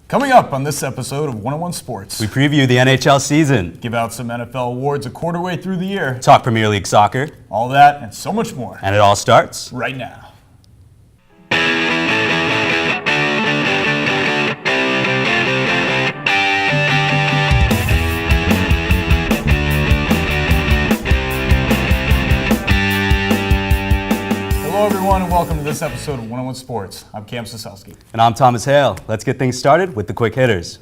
Coming up on this episode of 101 Sports, We preview the NHL season, give out some NFL awards a quarter way through the year, talk Premier League soccer, all that and so much more and it all starts right now. Hello everyone and welcome to this episode of 101 Sports. I'm Cam Soselsky. And I'm Thomas Hale. Let's get things started with the quick hitters.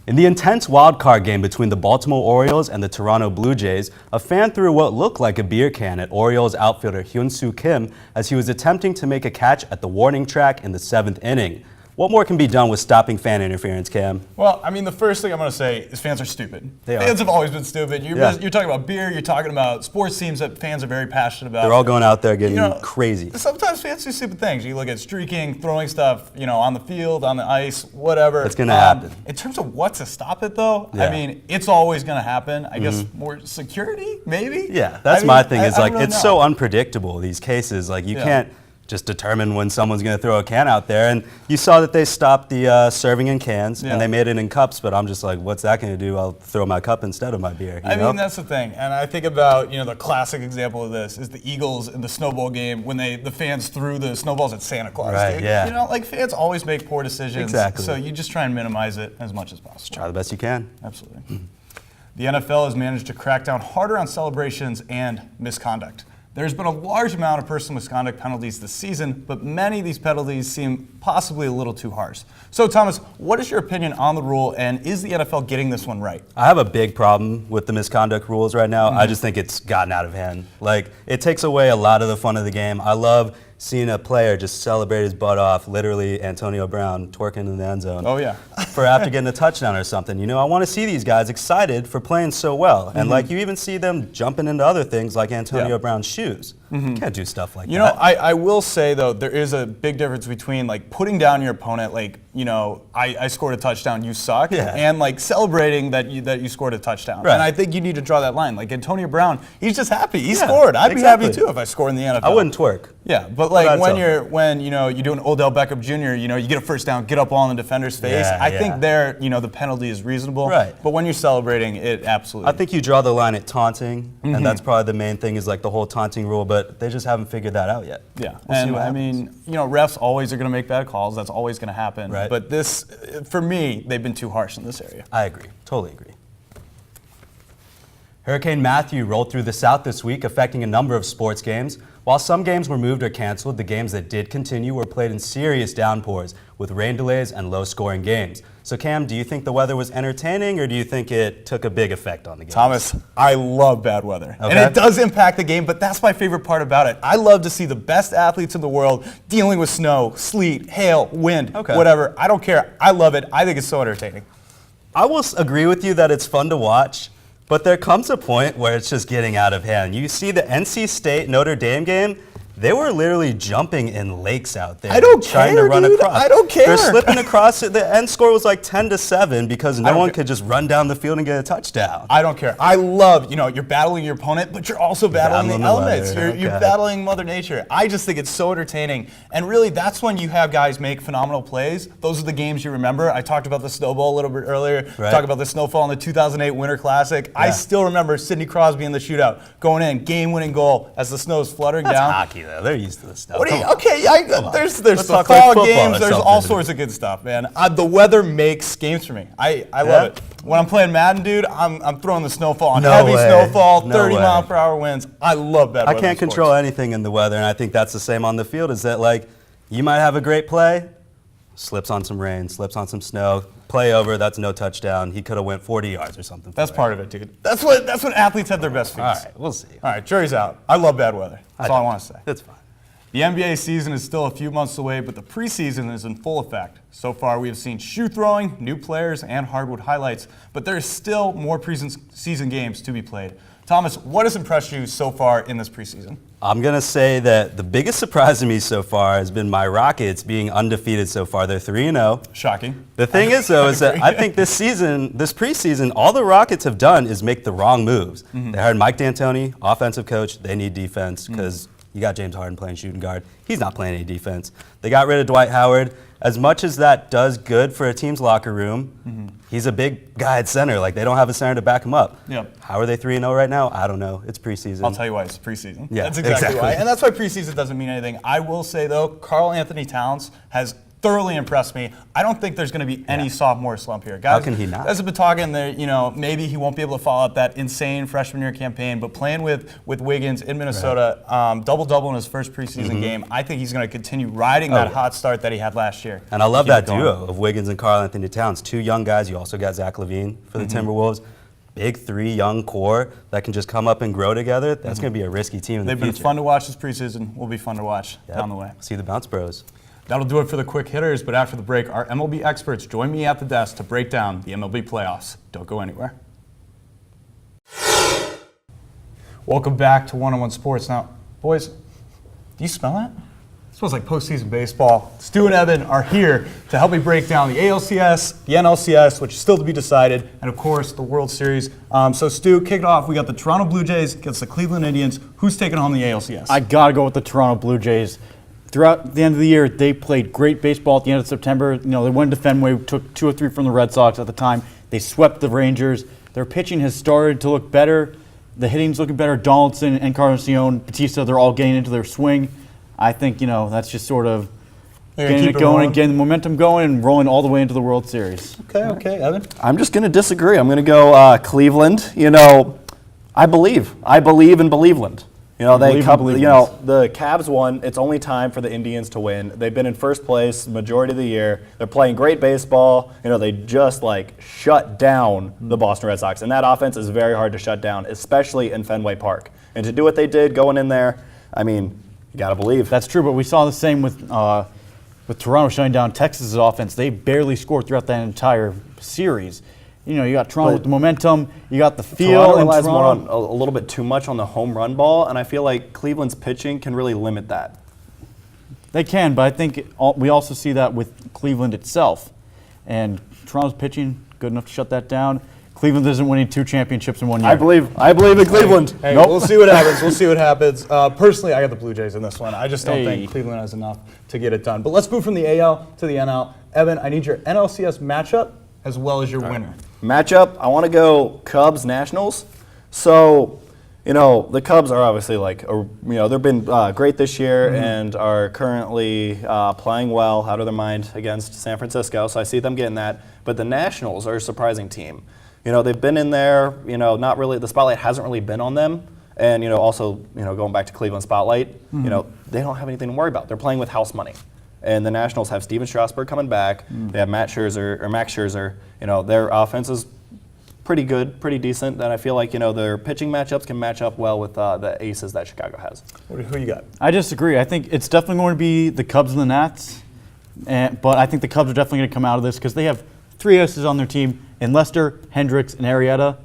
In the intense wild card game between the Baltimore Orioles and the Toronto Blue Jays, a fan threw what looked like a beer can at Orioles outfielder Hyun-Soo Kim as he was attempting to make a catch at the warning track in the 7th inning. What more can be done with stopping fan interference, Cam? Well, I mean, the first thing I'm going to say is fans are stupid. Fans have always been stupid. You're talking about beer, you're talking about sports teams that fans are very passionate about. They're all going out there getting crazy. Sometimes fans do stupid things. You look at streaking, throwing stuff, on the field, on the ice, whatever. It's going to happen. In terms of what to stop it, though, I mean, it's always going to happen. I guess more security, maybe? Yeah, that's my thing. It's like, it's so so unpredictable, these cases. Like, you can't just determine when someone's going to throw a can out there. And you saw that they stopped the serving in cans, and they made it in cups, but I'm just like, what's that going to do? I'll throw my cup instead of my beer. I mean, that's the thing. And I think about, the classic example of this is the Eagles in the snowball game when the fans threw the snowballs at Santa Claus. Right, dude. yeah. Fans always make poor decisions. Exactly. So you just try and minimize it as much as possible. Try the best you can. Absolutely. The NFL has managed to crack down harder on celebrations and misconduct. There's been a large amount of personal misconduct penalties this season, but many of these penalties seem possibly a little too harsh. So, Thomas, what is your opinion on the rule, and is the NFL getting this one right? I have a big problem with the misconduct rules right now. I just think it's gotten out of hand. Like, it takes away a lot of the fun of the game. I love seeing a player just celebrate his butt off, literally Antonio Brown twerking in the end zone. Oh, yeah. For after getting a touchdown or something. I want to see these guys excited for playing so well. And you even see them jumping into other things like Antonio Brown's shoes. Can't do stuff like that. I will say, though, there is a big difference between, putting down your opponent, I scored a touchdown, you suck, and, celebrating that you scored a touchdown. Right. And I think you need to draw that line. Like, Antonio Brown, he's just happy. He scored. I'd be happy, too, if I scored in the NFL. I wouldn't twerk. Yeah, but when you're doing Odell Beckham Jr., you get a first down, get up all in the defender's face. I think there, the penalty is reasonable. Right. But when you're celebrating, it absolutely. I think you draw the line at taunting, and that's probably the main thing is the whole taunting rule. But they just haven't figured that out yet. Yeah, we'll see what happens. Refs always are going to make bad calls. That's always going to happen. Right. But this, for me, they've been too harsh in this area. I agree. Totally agree. Hurricane Matthew rolled through the South this week, affecting a number of sports games. While some games were moved or canceled, the games that did continue were played in serious downpours with rain delays and low-scoring games. So, Cam, do you think the weather was entertaining, or do you think it took a big effect on the game? Thomas, I love bad weather. Okay. And it does impact the game, but that's my favorite part about it. I love to see the best athletes in the world dealing with snow, sleet, hail, wind, whatever. I don't care. I love it. I think it's so entertaining. I will agree with you that it's fun to watch. But there comes a point where it's just getting out of hand. You see the NC State Notre Dame game, they were literally jumping in lakes out there. I don't trying care, to run dude. across. I don't care. They're slipping across it. The end score was 10-7 because no one could just run down the field and get a touchdown. I don't care. I love, you're battling your opponent, but you're also battling the elements. You're battling Mother Nature. I just think it's so entertaining. And really, that's when you have guys make phenomenal plays. Those are the games you remember. I talked about the snowball a little bit earlier. Talked about the snowfall in the 2008 Winter Classic. Yeah. I still remember Sidney Crosby in the shootout, going in, game-winning goal as the snow's fluttering down. That's hockey, though. They're used to this stuff. There's the fall games. There's all sorts of good stuff, man. The weather makes games for me. I love it. When I'm playing Madden, dude, I'm throwing the snowfall on heavy snowfall, 30-mile-per-hour winds. I love bad weather. I can't control anything in the weather, and I think that's the same on the field. Is that you might have a great play, slips on some rain, slips on some snow. Play over, that's no touchdown. He could have went 40 yards or something. That's part of it, dude. That's when athletes have their best feats. All right, we'll see. All right, jury's out. I love bad weather. That's all I want to say. That's fine. The NBA season is still a few months away, but the preseason is in full effect. So far, we have seen shoe throwing, new players, and hardwood highlights, but there is still more preseason games to be played. Thomas, what has impressed you so far in this preseason? I'm going to say that the biggest surprise to me so far has been my Rockets being undefeated so far. They're 3-0. Shocking. The thing is, though, is that I think this preseason, all the Rockets have done is make the wrong moves. They hired Mike D'Antoni, offensive coach. They need defense because you got James Harden playing shooting guard. He's not playing any defense. They got rid of Dwight Howard. as much as that does good for a team's locker room, he's a big guy at center. Like, they don't have a center to back him up. Yep. How are they 3-0 right now? I don't know. It's preseason. I'll tell you why, it's preseason. Yeah, that's exactly why. And that's why preseason doesn't mean anything. I will say, though, Karl Anthony Towns has thoroughly impressed me. I don't think there's going to be any sophomore slump here. Guys, how can he not? Guys have been talking that, maybe he won't be able to follow up that insane freshman year campaign, but playing with Wiggins in Minnesota, double-double in his first preseason game, I think he's going to continue riding that hot start that he had last year. And I love that duo of Wiggins and Karl Anthony Towns. 2 young guys. You also got Zach LaVine for the Timberwolves. Big 3 young core that can just come up and grow together. That's going to be a risky team in the future. They've been fun to watch this preseason. Will be fun to watch down the way. See the Bounce Bros. That'll do it for the quick hitters, but after the break, our MLB experts join me at the desk to break down the MLB playoffs. Don't go anywhere. Welcome back to One-on-One Sports. Now, boys, do you smell that? It smells like postseason baseball. Stu and Evan are here to help me break down the ALCS, the NLCS, which is still to be decided, and of course, the World Series. So Stu, kick it off. We got the Toronto Blue Jays against the Cleveland Indians. Who's taking home the ALCS? I got to go with the Toronto Blue Jays. Throughout the end of the year, they played great baseball at the end of September. They went to Fenway, took 2 or 3 from the Red Sox at the time. They swept the Rangers. Their pitching has started to look better. The hitting's looking better. Donaldson, Encarnacion, Batista, they're all getting into their swing. I think, that's just sort of getting it going and getting the momentum going and rolling all the way into the World Series. Okay, Evan? I'm just going to disagree. I'm going to go Cleveland. I believe in Believeland. The Cavs won. It's only time for the Indians to win. They've been in first place the majority of the year. They're playing great baseball. They just shut down the Boston Red Sox, and that offense is very hard to shut down, especially in Fenway Park. And to do what they did going in there, you got to believe. That's true, but we saw the same with Toronto shutting down Texas' offense. They barely scored throughout that entire series. You got Toronto with the momentum, you got the feel. Toronto relies more on a little bit too much on the home run ball, and I feel like Cleveland's pitching can really limit that. They can, but I think we also see that with Cleveland itself. And Toronto's pitching good enough to shut that down. Cleveland isn't winning 2 championships in 1 year. I believe in Cleveland. Hey, nope. We'll see what happens. Personally, I got the Blue Jays in this one. I just don't think Cleveland has enough to get it done. But let's move from the AL to the NL. Evan, I need your NLCS matchup as well as your winner. Matchup, I want to go Cubs Nationals. So, the Cubs are obviously they've been great this year and are currently playing well, out of their mind against San Francisco. So I see them getting that. But the Nationals are a surprising team. They've been in there. Not really. The spotlight hasn't really been on them. And also going back to Cleveland spotlight, they don't have anything to worry about. They're playing with house money. And the Nationals have Steven Strasburg coming back. They have Max Scherzer. Their offense is pretty good, pretty decent. And I feel like their pitching matchups can match up well with the aces that Chicago has. Who you got? I disagree. I think it's definitely going to be the Cubs and the Nats. But I think the Cubs are definitely going to come out of this because they have 3 aces on their team in Lester, Hendricks, and Arrieta,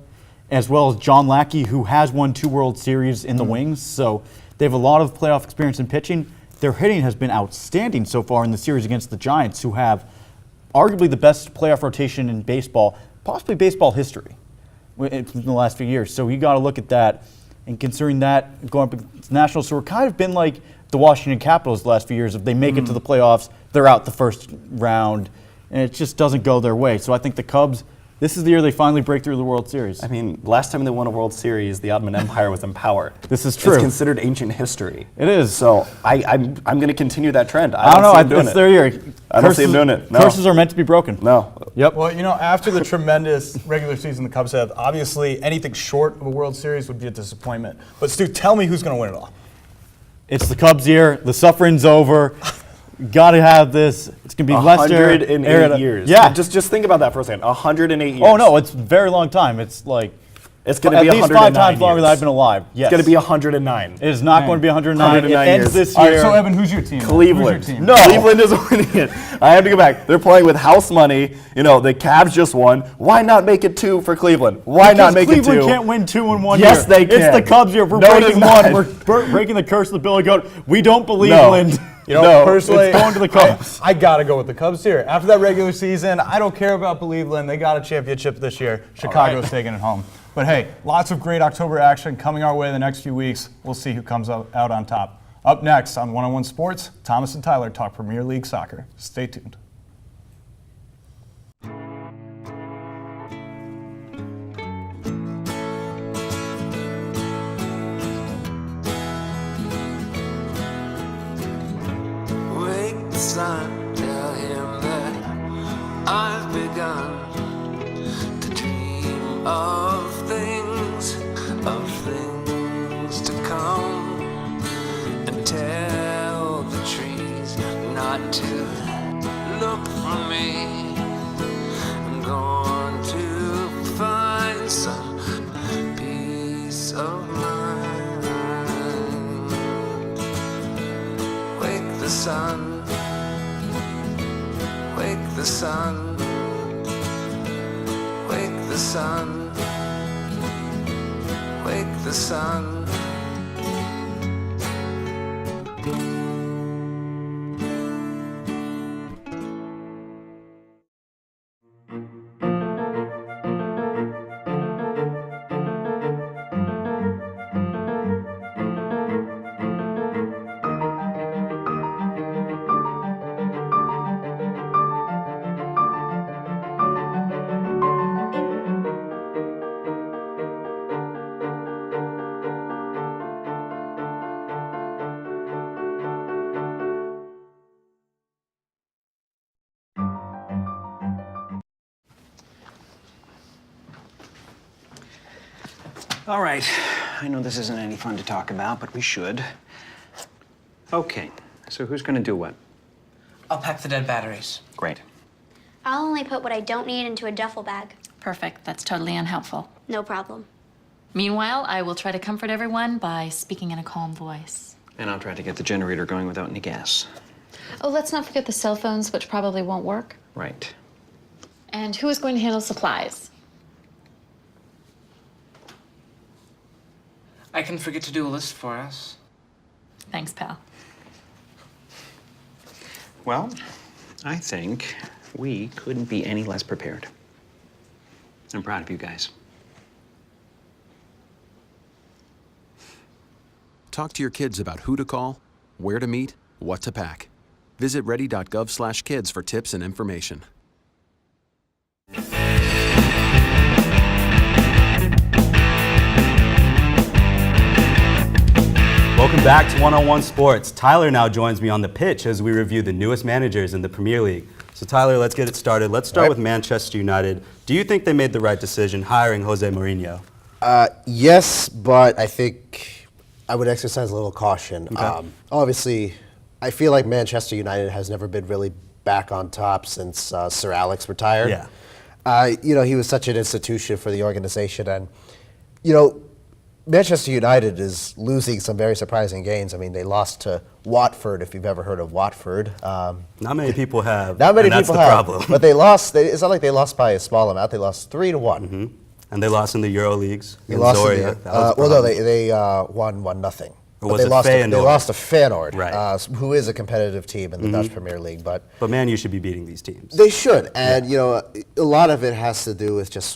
as well as John Lackey, who has won 2 World Series in the wings. So they have a lot of playoff experience in pitching. Their hitting has been outstanding so far in the series against the Giants, who have arguably the best playoff rotation in baseball, possibly baseball history, in the last few years. So you got to look at that. And considering that, going up against the Nationals, who are kind of been like the Washington Capitals the last few years. If they make it to the playoffs, they're out the first round, and it just doesn't go their way. So I think the Cubs, this is the year they finally break through the World Series. Last time they won a World Series, the Ottoman Empire was in power. This is true. It's considered ancient history. It is. So I'm going to continue that trend. I don't know. It's their year. I don't see them doing it. No. Curses are meant to be broken. No. Yep. Well, after the tremendous regular season the Cubs had, obviously anything short of a World Series would be a disappointment. But Stu, tell me who's going to win it all. It's the Cubs' year. The suffering's over. Got to have this. It's going to be Lester. 108 years. Yeah. Just think about that for a second. 108 years. Oh, no. It's a very long time. It's like it's going to be at least 5 times longer than I've been alive. Yes. It's going to be 109. It is not going to be 109. It ends this year. All right, so Evan, who's your team? Cleveland. Who's your team? No. Cleveland is winning it. I have to go back. They're playing with house money. The Cavs just won. Why not make it 2 for Cleveland? Why not make it 2? Cleveland can't win 2 in 1 year. Yes, they can. It's the Cubs year. We're breaking one. We're breaking the curse of the Billy Goat. We don't believe Lind. Personally, it's going to the Cubs. I got to go with the Cubs here. After that regular season, I don't care about Believeland. They got a championship this year. Chicago's taking it home. But hey, lots of great October action coming our way the next few weeks. We'll see who comes out on top. Up next on One-on-One Sports, Thomas and Tyler talk Premier League soccer. Stay tuned. from me. I'm going to find some peace of mind. Wake the sun, wake the sun, wake the sun, wake the sun. All right. I know this isn't any fun to talk about, but we should. Okay, so who's gonna do what? I'll pack the dead batteries. Great. I'll only put what I don't need into a duffel bag. Perfect. That's totally unhelpful. No problem. Meanwhile, I will try to comfort everyone by speaking in a calm voice. And I'll try to get the generator going without any gas. Oh, let's not forget the cell phones, which probably won't work. Right. And who is going to handle supplies? I can forget to do a list for us. Thanks, pal. Well, I think we couldn't be any less prepared. I'm proud of you guys. Talk to your kids about who to call, where to meet, what to pack. Visit ready.gov/kids for tips and information. Welcome back to One-on-One Sports. Tyler now joins me on the pitch as we review the newest managers in the Premier League. So Tyler, let's get it started. Let's start with Manchester United. Do you think they made the right decision hiring Jose Mourinho? Yes, but I think I would exercise a little caution. Okay. Obviously, I feel like Manchester United has never been really back on top since Sir Alex retired. Yeah. He was such an institution for the organization, and Manchester United is losing some very surprising games. I mean, they lost to Watford, if you've ever heard of Watford. Not many people have. Not many and people that's the have. problem. But they lost. It's not like they lost by a small amount. They lost 3-1. Mm-hmm. And they lost in the Euro Leagues. They lost Zoria. in the, well, no, they won 1-0. Or But was they it lost. Feyenoord? They lost to Feyenoord, Right. Who is a competitive team in the Dutch Premier League. But Man, you should be beating these teams. they should, and a lot of it has to do with just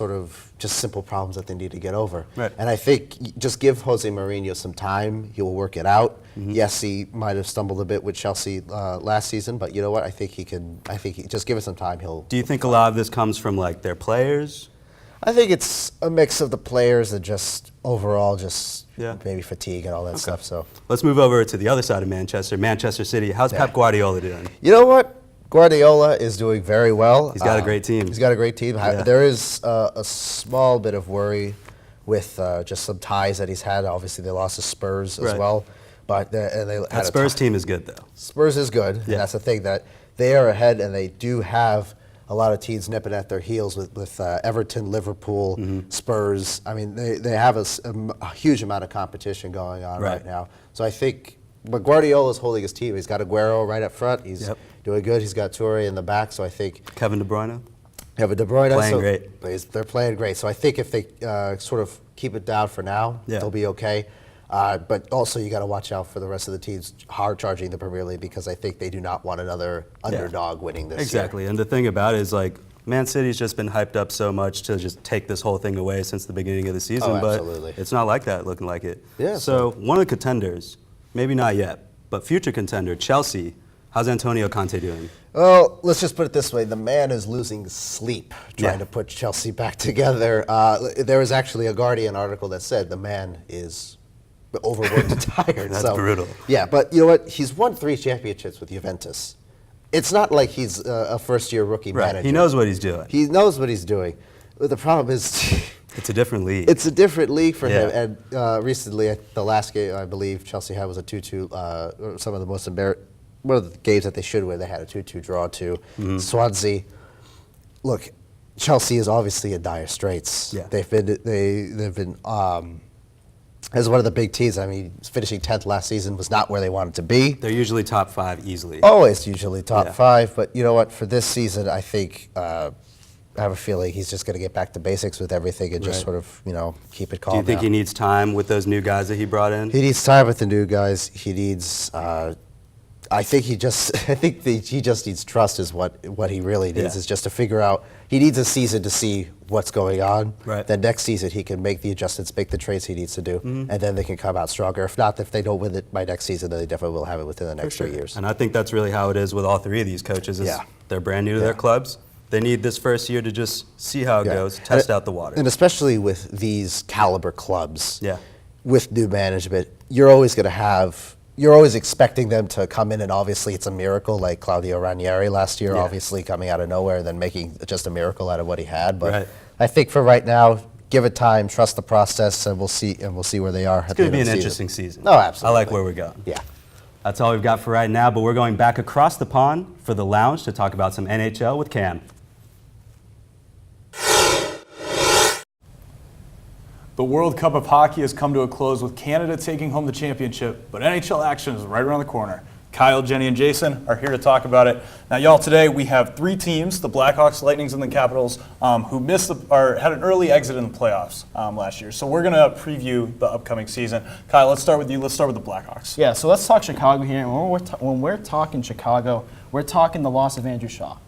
simple problems that they need to get over. Right. And I think just give Jose Mourinho some time; he will work it out. Yes, he might have stumbled a bit with Chelsea last season, but you know what? I think he can. I think just give it some time. Do you think a lot of this comes from like their players? I think it's a mix of the players and just overall Yeah. maybe fatigue and all that stuff. So Let's move over to the other side of Manchester City. How's Pep Guardiola doing? you know what? Guardiola is doing very well. He's got a great team. He's got a great team. Yeah. There is a small bit of worry with just some ties that he's had. Obviously, they lost to Spurs as Right. well. But they had That a Spurs tie. team is good though. Spurs is good. Yeah. And that's the thing, that they are ahead, and they do have a lot of teams nipping at their heels with Everton, Liverpool, Spurs. I mean, they have a huge amount of competition going on right now. So I think, but Guardiola's holding his team. He's got Aguero right up front. He's doing good. He's got Toure in the back. So I think Kevin De Bruyne? Kevin De Bruyne. Playing great. They're playing great. So I think if they sort of keep it down for now, they'll be okay. But also, you got to watch out for the rest of the teams hard charging the Premier League, because I think they do not want another underdog winning this year. Exactly. And the thing about it is, like, Man City's just been hyped up so much to just take this whole thing away since the beginning of the season. Absolutely. But it's not like that, looking like it. Yeah, So one of the contenders, maybe not yet, but future contender, Chelsea. How's Antonio Conte doing? Well, let's just put it this way. The man is losing sleep trying to put Chelsea back together. There was actually a Guardian article that said the man is overworked and tired. That's brutal. Yeah, but you know what? He's won 3 championships with Juventus. It's not like he's a first-year rookie manager. He knows what he's doing. He knows what he's doing. But the problem is It's a different league. it's a different league for him. Yeah. And recently, the last game I believe Chelsea had was a 2-2, some of the most one of the games that they should win. They had a 2-2 draw to Swansea. Look, Chelsea is obviously in dire straits. Yeah. They've been as one of the big teams. I mean, finishing 10th last season was not where they wanted to be. They're usually top 5 easily. Always usually top Yeah. 5, but you know what? For this season, I think I have a feeling he's just going to get back to basics with everything and just Right. sort of, keep it calm. Do you think now. he needs time with those new guys that he brought in? He needs time with the new guys. He needs. I think he just needs trust. Is what he really needs. Yeah. Is just to figure out. He needs a season to see what's going on. Right. Then next season he can make the adjustments, make the trades he needs to do, and then they can come out stronger. If not, if they don't win it by next season, then they definitely will have it within the next 3 years. And I think that's really how it is with all 3 of these coaches. Is Yeah. They're brand new to their clubs. They need this first year to just see how it goes, test out the water. And especially with these caliber clubs, Yeah. with new management, you're always expecting them to come in, and obviously it's a miracle, like Claudio Ranieri last year, Yeah. obviously coming out of nowhere and then making just a miracle out of what he had. But Right. I think for right now, give it time, trust the process, and we'll see where they are. It's going to be an interesting season. No, absolutely. I like where we're going. Yeah. That's all we've got for right now, but we're going back across the pond for the lounge to talk about some NHL with Cam. The World Cup of Hockey has come to a close with Canada taking home the championship, but NHL action is right around the corner. Kyle, Jenny, and Jason are here to talk about it. Now, y'all, today we have 3 teams, the Blackhawks, Lightnings, and the Capitals, who had an early exit in the playoffs last year. So we're going to preview the upcoming season. Kyle, let's start with you. Let's start with the Blackhawks. Yeah, so let's talk Chicago here. And when we're talking Chicago, we're talking the loss of Andrew Shaw.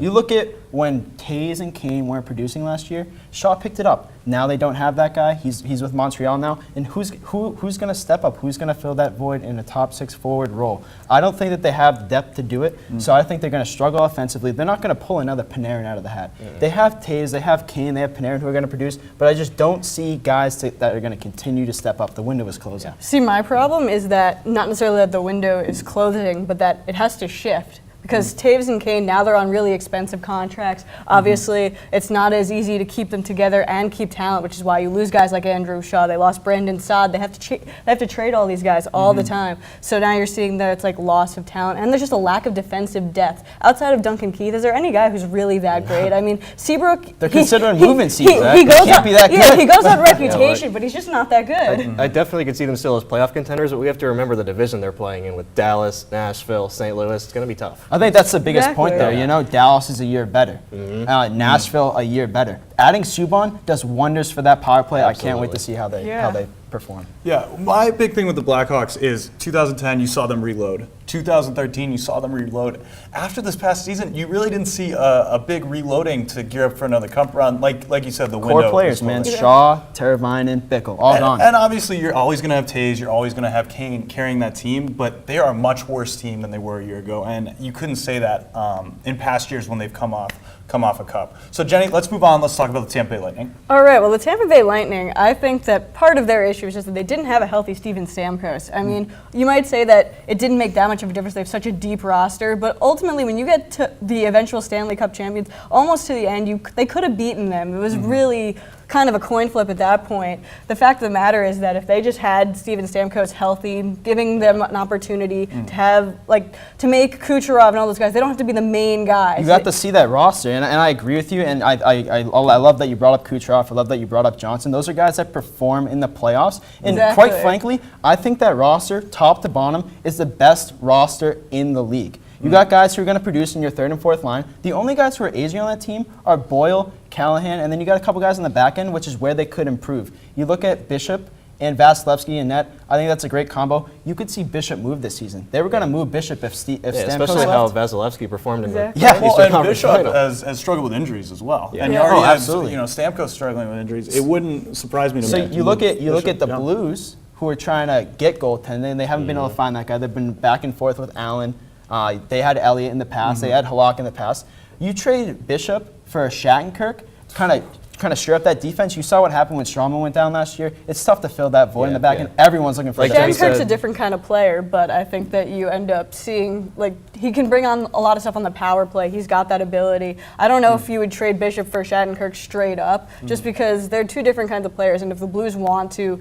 You look at when Taves and Kane weren't producing last year, Shaw picked it up. Now they don't have that guy. He's with Montreal now. And who's going to step up? Who's going to fill that void in a top 6 forward role? I don't think that they have the depth to do it, so I think they're going to struggle offensively. They're not going to pull another Panarin out of the hat. They have Taves, they have Kane, they have Panarin who are going to produce, but I just don't see guys that are going to continue to step up. The window is closing. See, my problem is that not necessarily that the window is closing, but that it has to shift. Because Taves and Kane, now they're on really expensive contracts. Obviously, it's not as easy to keep them together and keep talent, which is why you lose guys like Andrew Shaw. They lost Brandon Saad. They have to trade all these guys all the time. So now you're seeing that it's like loss of talent. And there's just a lack of defensive depth. Outside of Duncan Keith, is there any guy who's really that great? I mean, Seabrook... They're considering moving Seabrook. He goes can't be that good. Yeah, he goes on reputation, but he's just not that good. I definitely could see them still as playoff contenders, but we have to remember the division they're playing in with Dallas, Nashville, St. Louis. It's going to be tough. I think that's the biggest point there. Exactly. You know, Dallas is a year better. Nashville a year better. Adding Subban does wonders for that power play. I can't wait to see how they perform. Yeah, my big thing with the Blackhawks is 2010, you saw them reload. 2013, you saw them reload. After this past season, you really didn't see a big reloading to gear up for another cup run. Like you said, the window. Core players, man. Shaw, Teravainen, Bickle, all gone. And obviously, you're always going to have Taves, you're always going to have Kane carrying that team, but they are a much worse team than they were a year ago. And you couldn't say that in past years when they've come off a cup. So Jenny, let's move on. Let's talk about the Tampa Bay Lightning. All right, well, the Tampa Bay Lightning, I think that part of their issue is just that they didn't have a healthy Steven Stamkos. I mean, you might say that it didn't make that much of a difference. They have such a deep roster, but ultimately when you get to the eventual Stanley Cup champions, almost to the end, they could have beaten them. It was really kind of a coin flip at that point. The fact of the matter is that if they just had Steven Stamkos healthy, giving them an opportunity to have, to make Kucherov and all those guys, they don't have to be the main guys. You got to see that roster, and I agree with you, and I love that you brought up Kucherov. I love that you brought up Johnson. Those are guys that perform in the playoffs, and quite frankly, I think that roster, top to bottom, is the best roster in the league. You got guys who are going to produce in your third and fourth line. The only guys who are aging on that team are Boyle, Callahan, and then you got a couple guys on the back end, which is where they could improve. You look at Bishop and Vasilevsky in net. I think that's a great combo. You could see Bishop move this season. They were going to move Bishop if Stamkos especially left. how Vasilevsky performed in the And Conference Bishop Final. has struggled with injuries as well. Yeah. And you already have, absolutely. Stamkos struggling with injuries. It wouldn't surprise me to So mention you look at the Bishop, Blues, who are trying to get goaltending. They haven't been able to find that guy. They've been back and forth with Allen. They had Elliott in the past. They had Halak in the past. You trade Bishop for Shattenkirk, kind of stir up that defense. You saw what happened when Strowman went down last year. It's tough to fill that void in the back end. Everyone's looking for that. Shattenkirk's a different kind of player, but I think that you end up seeing, he can bring on a lot of stuff on the power play. He's got that ability. I don't know if you would trade Bishop for Shattenkirk straight up, just because they're two different kinds of players, and if the Blues want to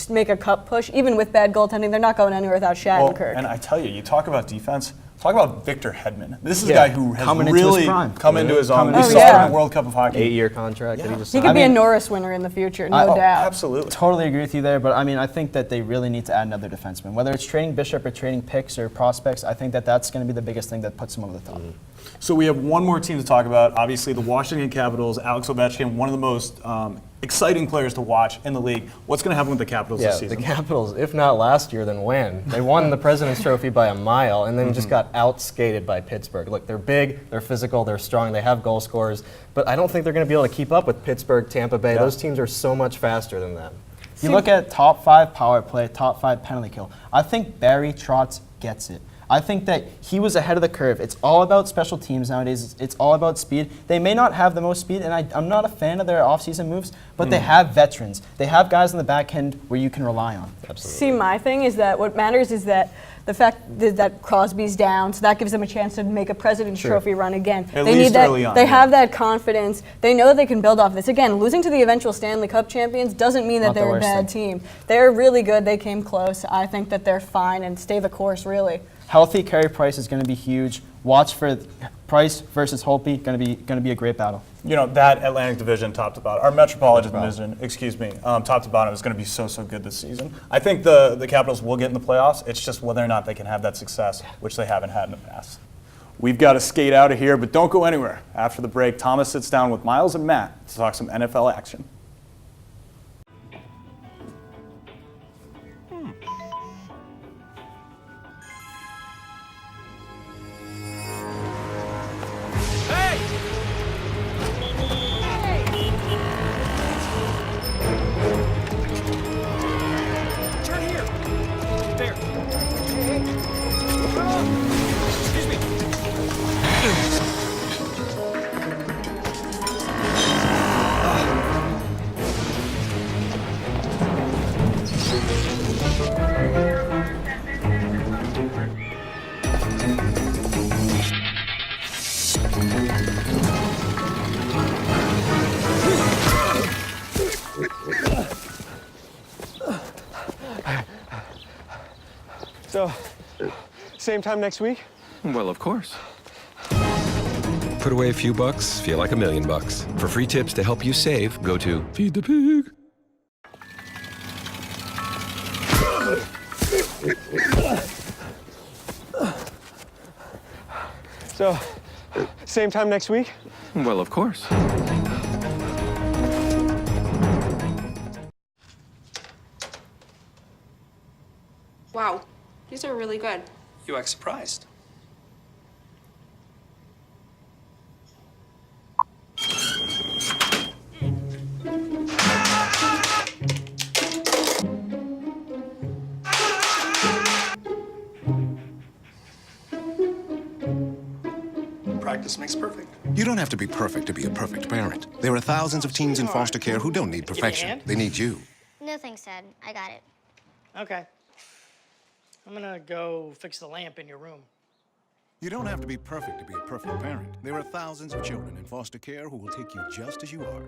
make a cup push, even with bad goaltending, they're not going anywhere without Shattenkirk. And I tell you, you talk about defense, Talk about Victor Hedman. This is a guy who has Coming into his really prime. come into his own. Coming We into saw his him prime. in the World Cup of Hockey. 8-year contract that he just He signed. could be a Norris winner in the future, no doubt. Absolutely. Totally agree with you there, but I mean, I think that they really need to add another defenseman. Whether it's trading Bishop or trading picks or prospects, I think that that's going to be the biggest thing that puts them over the top. So we have one more team to talk about. Obviously, the Washington Capitals. Alex Ovechkin, one of the most exciting players to watch in the league. What's going to happen with the Capitals this season? The Capitals, if not last year, then when? They won the President's Trophy by a mile and then just got outskated by Pittsburgh. Look, they're big, they're physical, they're strong, they have goal scorers, but I don't think they're going to be able to keep up with Pittsburgh, Tampa Bay. Those teams are so much faster than them. You look at top 5 power play, top 5 penalty kill. I think Barry Trotz gets it. I think that he was ahead of the curve. It's all about special teams nowadays. It's all about speed. They may not have the most speed, and I'm not a fan of their offseason moves, but they have veterans. They have guys on the back end where you can rely on. Absolutely. See, my thing is that what matters is that the fact that Crosby's down, so that gives them a chance to make a President's Trophy run again. At they least need that. early on, They have that confidence. They know that they can build off this. Again, losing to the eventual Stanley Cup champions doesn't mean that Not the they're a worst bad team. They're really good. They came close. I think that they're fine and stay the course, really. Healthy Carey Price is going to be huge. Watch for Price versus Holtby. Going to be a great battle. You know, that Atlantic Division top to bottom, our Metropolitan Division, top to bottom is going to be so good this season. I think the Capitals will get in the playoffs. It's just whether or not they can have that success, which they haven't had in the past. We've got to skate out of here, but don't go anywhere. After the break, Thomas sits down with Miles and Matt to talk some NFL action. So, same time next week? Well, of course. Put away a few bucks, feel like $1 million. For free tips to help you save, go to Feed the Pig. So, same time next week? Well, of course. Wow, these are really good. You act surprised. Practice makes perfect. You don't have to be perfect to be a perfect parent. There are thousands of teens in foster care who don't need perfection. They need you. No thanks, Dad. I got it. Okay. I'm gonna go fix the lamp in your room. You don't have to be perfect to be a perfect parent. There are thousands of children in foster care who will take you just as you are.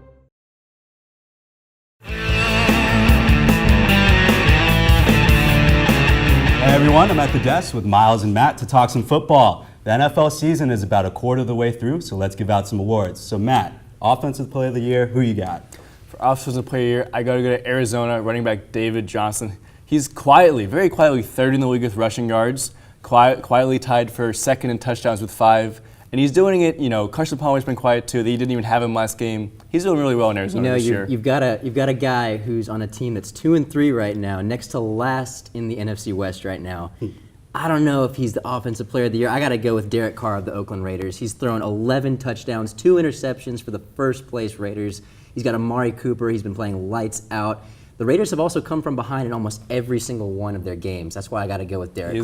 Hey everyone, I'm at the desk with Miles and Matt to talk some football. The NFL season is about a quarter of the way through, so let's give out some awards. So Matt, Offensive Player of the Year, who you got? For Offensive Player of the Year, I got to go to Arizona, running back David Johnson. He's quietly, very quietly, third in the league with rushing yards, quietly tied for second in touchdowns with 5. And he's doing it, Carson Palmer's been quiet too. They didn't even have him last game. He's doing really well in Arizona this year. You've got a guy who's on a team that's 2-3 right now, next to last in the NFC West right now. I don't know if he's the Offensive Player of the Year. I got to go with Derek Carr of the Oakland Raiders. He's thrown 11 touchdowns, 2 interceptions for the first place Raiders. He's got Amari Cooper. He's been playing lights out. The Raiders have also come from behind in almost every single one of their games. That's why I got to go with Derek Carr.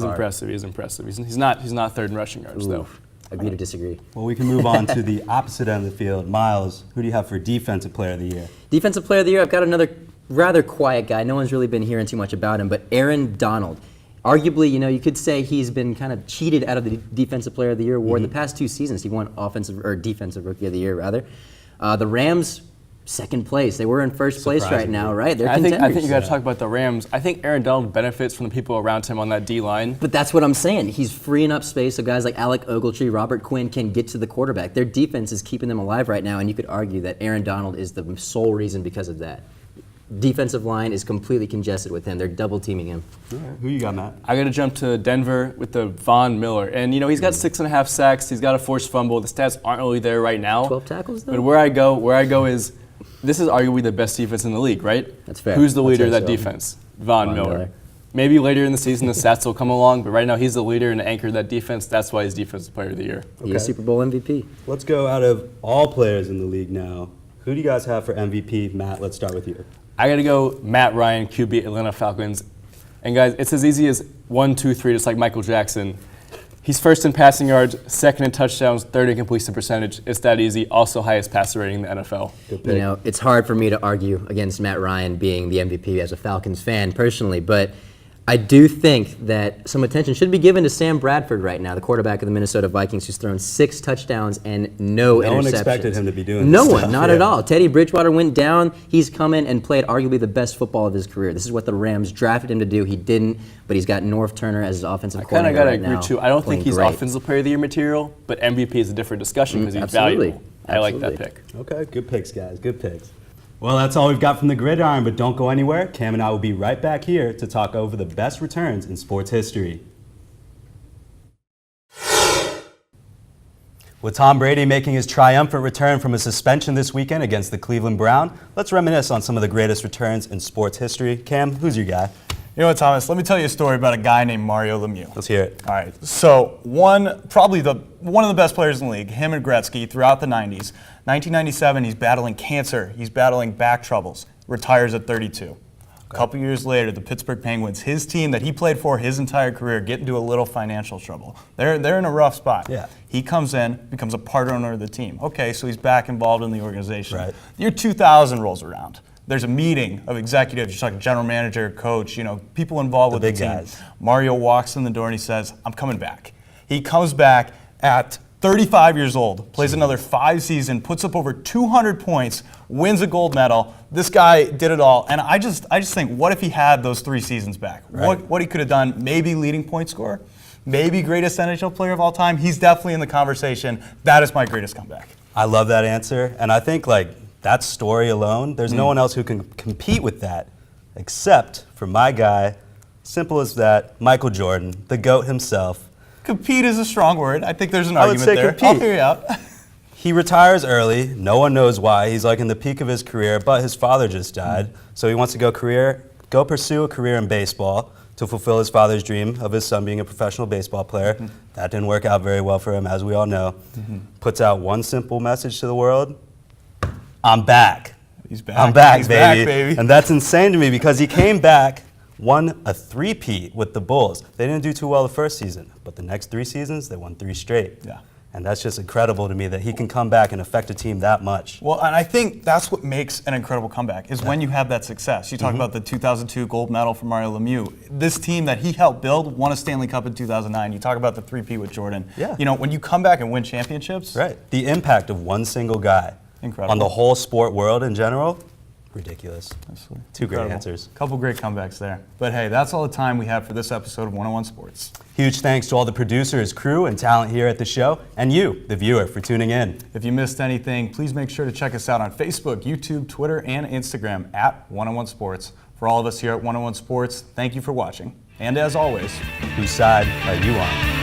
He's impressive. He's not third in rushing yards though. Agree to disagree. Well, we can move on to the opposite end of the field. Miles, who do you have for Defensive Player of the Year? Defensive Player of the Year, I've got another rather quiet guy. No one's really been hearing too much about him, but Aaron Donald. Arguably, you could say he's been kind of cheated out of the Defensive Player of the Year award. The past 2 seasons, he won Defensive Rookie of the Year, rather. The Rams second place. They were in first place right now, right? They're I think contenders. you got to talk about the Rams. I think Aaron Donald benefits from the people around him on that D-line. But that's what I'm saying. He's freeing up space so guys like Alec Ogletree, Robert Quinn can get to the quarterback. Their defense is keeping them alive right now, and you could argue that Aaron Donald is the sole reason because of that. Defensive line is completely congested with him. They're double teaming him. All right. Who you got, Matt? I got to jump to Denver with the Von Miller. And, he's got 6.5 sacks. He's got a forced fumble. The stats aren't really there right now. 12 tackles, though? But where I go is, this is arguably the best defense in the league, right? That's fair. Who's the leader of that defense? Von Miller. Maybe later in the season the stats will come along, but right now he's the leader and the anchor of that defense. That's why he's Defensive Player of the Year. He's a Super Bowl MVP. Let's go out of all players in the league now. Who do you guys have for MVP? Matt, let's start with you. I got to go Matt Ryan, QB Atlanta Falcons. And guys, it's as easy as 1, 2, 3, just like Michael Jackson. He's first in passing yards, second in touchdowns, third in completion percentage. It's that easy. Also highest passer rating in the NFL. It's hard for me to argue against Matt Ryan being the MVP as a Falcons fan personally, but I do think that some attention should be given to Sam Bradford right now, the quarterback of the Minnesota Vikings, who's thrown 6 touchdowns and no interceptions. No one expected him to be doing No this one, stuff, not at all. Teddy Bridgewater went down. He's come in and played arguably the best football of his career. This is what the Rams drafted him to do. He didn't, but he's got North Turner as his offensive coordinator right now. I kind of got to agree too. I don't think he's great. Offensive Player of the Year material, but MVP is a different discussion because he's Absolutely. valuable. I like that pick. Okay, good picks, guys. Good picks. Well, that's all we've got from the gridiron, but don't go anywhere. Cam and I will be right back here to talk over the best returns in sports history. With Tom Brady making his triumphant return from a suspension this weekend against the Cleveland Browns, let's reminisce on some of the greatest returns in sports history. Cam, who's your guy? You know what, Thomas? Let me tell you a story about a guy named Mario Lemieux. Let's hear it. All right. So probably one of the best players in the league, him and Gretzky, throughout the 90s. 1997, he's battling cancer. He's battling back troubles. Retires at 32. A couple years later, the Pittsburgh Penguins, his team that he played for his entire career, get into a little financial trouble. They're in a rough spot. Yeah. He comes in, becomes a part owner of the team. Okay, so he's back involved in the organization. Right. The year 2000 rolls around. There's a meeting of executives, you're talking general manager, coach, people involved with the team. guys. Mario walks in the door and he says, I'm coming back. He comes back at 35 years old, plays another 5 seasons, puts up over 200 points, wins a gold medal. This guy did it all. And I just think, what if he had those 3 seasons back? Right. What he could have done, maybe leading point scorer, maybe greatest NHL player of all time. He's definitely in the conversation. That is my greatest comeback. I love that answer. And I think that story alone, there's no one else who can compete with that except for my guy, simple as that, Michael Jordan, the GOAT himself. Compete is a strong word. I think there's an argument there. Compete. I'll hear you out. He retires early. No one knows why. He's in the peak of his career, but his father just died. So he wants to go pursue a career in baseball to fulfill his father's dream of his son being a professional baseball player. That didn't work out very well for him, as we all know. Puts out one simple message to the world. I'm back. He's back. I'm back, He's baby. back, baby. And that's insane to me because he came back, won a 3-peat with the Bulls. They didn't do too well the first season, but the next 3 seasons, they won 3 straight. Yeah. And that's just incredible to me that he can come back and affect a team that much. Well, and I think that's what makes an incredible comeback, is when you have that success. You talk about the 2002 gold medal for Mario Lemieux. This team that he helped build won a Stanley Cup in 2009. You talk about the 3-peat with Jordan. Yeah. When you come back and win championships. Right. The impact of one single guy Incredible. on the whole sport world in general, ridiculous. Absolutely. 2 great Incredible. answers. Couple great comebacks there. But hey, that's all the time we have for this episode of 101 Sports. Huge thanks to all the producers, crew, and talent here at the show, and you, the viewer, for tuning in. If you missed anything, please make sure to check us out on Facebook, YouTube, Twitter, and Instagram at 101 Sports. For all of us here at 101 Sports, thank you for watching. And as always, whose side are you on?